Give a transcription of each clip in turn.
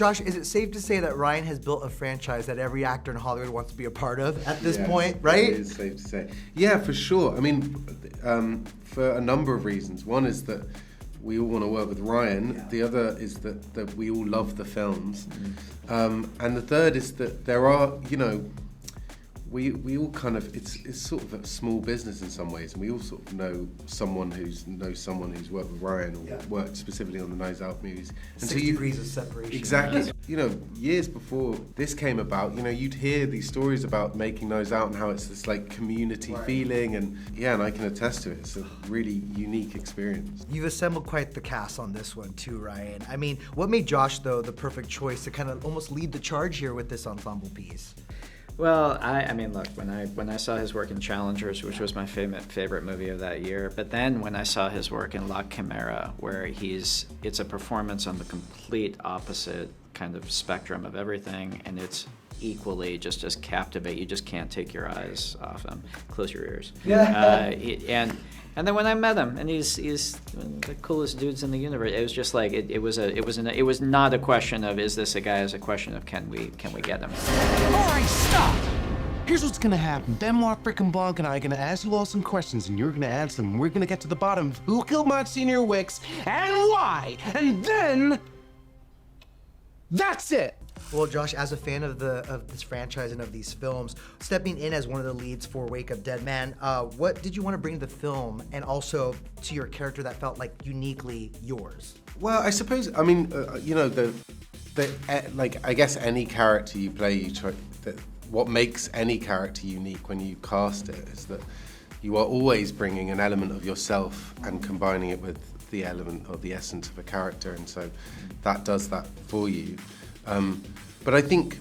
Josh, is it safe to say that Rian has built a franchise that every actor in Hollywood wants to be a part of at this point, right? It is safe to say. Yeah, for sure. I mean, for a number of reasons. One is that we all want to work with Rian. Yeah. The other is that we all love the films. And the third is that there are, we all kind of, it's sort of a small business in some ways, and we all sort of know someone who's worked with Rian or worked specifically on the Knives Out movies. And 6 degrees of separation. Exactly. Years before this came about, you'd hear these stories about making Knives Out and how it's this like community feeling, and I can attest to it. It's a really unique experience. You've assembled quite the cast on this one too, Rian. I mean, what made Josh, though, the perfect choice to kind of almost lead the charge here with this ensemble piece? Well, I mean, look, when I saw his work in Challengers, which was my favorite movie of that year, but then when I saw his work in La Chimera, where it's a performance on the complete opposite kind of spectrum of everything, and it's equally just as captivate. You just can't take your eyes off him. Close your ears. Yeah. And then when I met him, and he's one of the coolest dudes in the universe. It was just like it was not a question of is this a guy? It was a question of can we get him? All right, stop. Here's what's gonna happen. Benoit frickin' Blanc and I are gonna ask you all some questions, and you're gonna answer them. We're gonna get to the bottom of who killed Monsignor Wicks and why, and then that's it. Well, Josh, as a fan of this franchise and of these films, stepping in as one of the leads for Wake Up Dead Man, what did you want to bring to the film, and also to your character that felt like uniquely yours? Well, I suppose, I mean, I guess any character you play, what makes any character unique when you cast it is that you are always bringing an element of yourself and combining it with the element or the essence of a character, and so that does that for you. But I think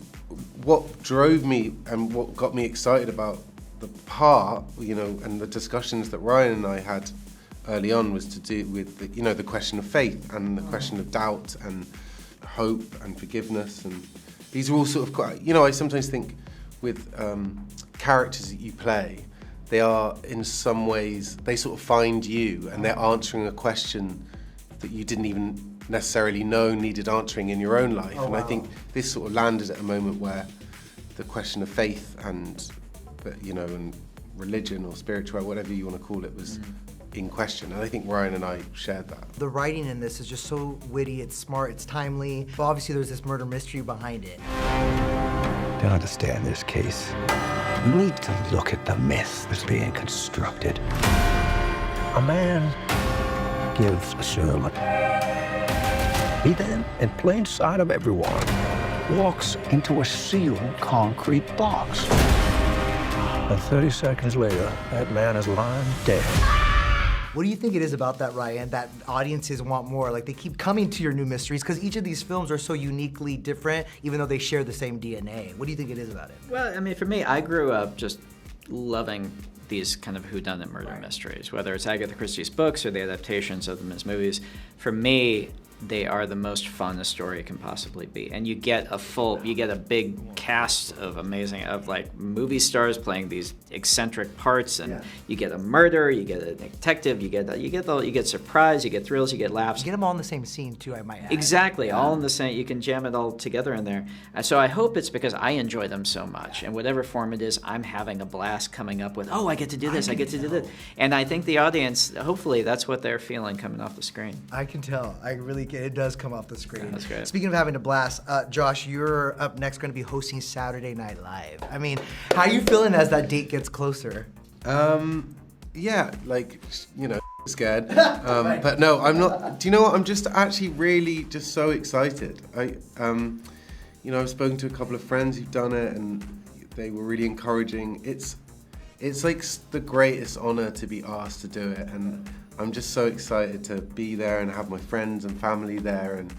what drove me and what got me excited about the part, and the discussions that Rian and I had early on was to do with the question of faith and the question of doubt and hope and forgiveness, and these are all sort of quite, I sometimes think with characters that you play, they are in some ways, they sort of find you and they're answering a question that you didn't even necessarily know needed answering in your own life. And I think this sort of landed at a moment where the question of faith and religion or spiritual, whatever you want to call it, was in question. And I think Rian and I shared that. The writing in this is just so witty, it's smart, it's timely, but obviously there's this murder mystery behind it. To understand this case, you need to look at the myth that's being constructed. A man gives a sermon. He then, in plain sight of everyone, walks into a sealed concrete box. And 30 seconds later, that man is lying dead. What do you think it is about that, Rian, that audiences want more? Like, they keep coming to your new mysteries because each of these films are so uniquely different, even though they share the same DNA. What do you think it is about it? Well, I mean, for me, I grew up just loving these kind of whodunit murder mysteries, whether it's Agatha Christie's books or the adaptations of them as movies. For me, they are the most fun a story can possibly be. And you get a big cast of movie stars playing these eccentric parts, and you get a murder, you get a detective, you get surprise, you get thrills, you get laughs. You get them all in the same scene too, I might add. Exactly, all in the same, you can jam it all together in there. So I hope it's because I enjoy them so much, and whatever form it is, I'm having a blast coming up with, I get to do this, I get to do this. And I think the audience, hopefully that's what they're feeling coming off the screen. I can tell, it does come off the screen. Yeah, that's great. Speaking of having a blast, Josh, you're up next going to be hosting Saturday Night Live. I mean, how are you feeling as that date gets closer? Scared. But no, I'm not. Do you know what? I'm just actually really just so excited. I've spoken to a couple of friends who've done it, and they were really encouraging. It's like the greatest honor to be asked to do it, and I'm just so excited to be there and have my friends and family there, and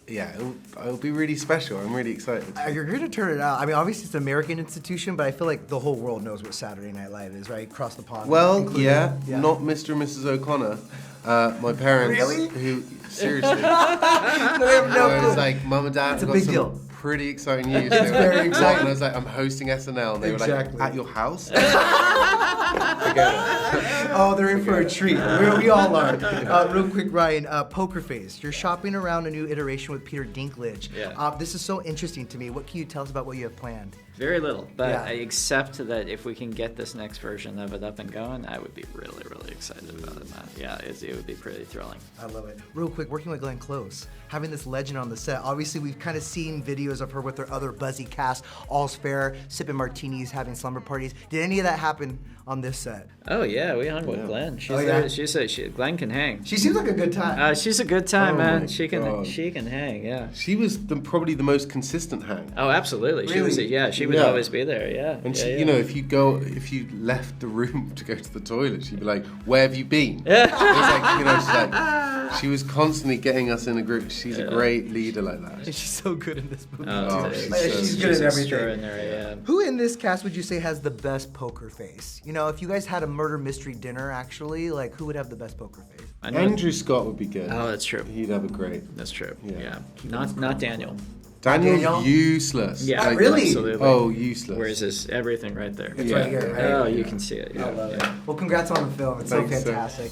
it'll be really special. I'm really excited. You're going to turn it out. I mean, obviously it's an American institution, but I feel like the whole world knows what Saturday Night Live is, right? Across the pond. Well, not Mr. and Mrs. O'Connor. My parents, really? who seriously, no, I was like, Mum and Dad. It's a big deal. pretty exciting news. It's very exciting. And I was like, I'm hosting SNL. And they were Exactly. like, at your house? Oh, they're in for a treat. We all are. Real quick, Ryan, Poker Face. You're shopping around a new iteration with Peter Dinklage. Yeah. This is so interesting to me. What can you tell us about what you have planned? Very little, but Yeah. I accept that if we can get this next version of it up and going, I would be really, really excited about it, man. Yeah, it would be pretty thrilling. I love it. Real quick, working with Glenn Close, having this legend on the set. Obviously, we've kind of seen videos of her with her other buzzy cast, all's fair, sipping martinis, having slumber parties. Did any of that happen on this set? Oh yeah, we hung with Glenn. She's Oh, yeah? Glenn can hang. She seems like a good time. She's a good time, Oh, man. my She God. can hang. Yeah. She was probably the most consistent hang. Oh, absolutely. She was. Really? Yeah, she would Yeah. always be there. Yeah. And yeah, she, yeah. you know, if you left the room to go to the toilet, she'd be like, "Where have you been?" Yeah. It was like, you know, she's like, she was constantly getting us in a group. She's a great leader like that. She's so good in this movie. Oh, too. she's Like, so- she's good at everything. extraordinary. Yeah. Who in this cast would you say has the best poker face? You know, if you guys had a murder mystery dinner, actually, like who would have the best poker face? I know. Andrew Scott would be good. Oh, that's true. He'd have a great. That's true. Yeah. Yeah. Not Daniel. Daniel's Daniel? useless. Yeah. Really? Absolutely. Oh, useless. Whereas this everything right there. It's Yeah. right here, right? Oh, you can see it. Yeah. I love yeah. it. Well, congrats on the film. It's so Thanks, sir. fantastic.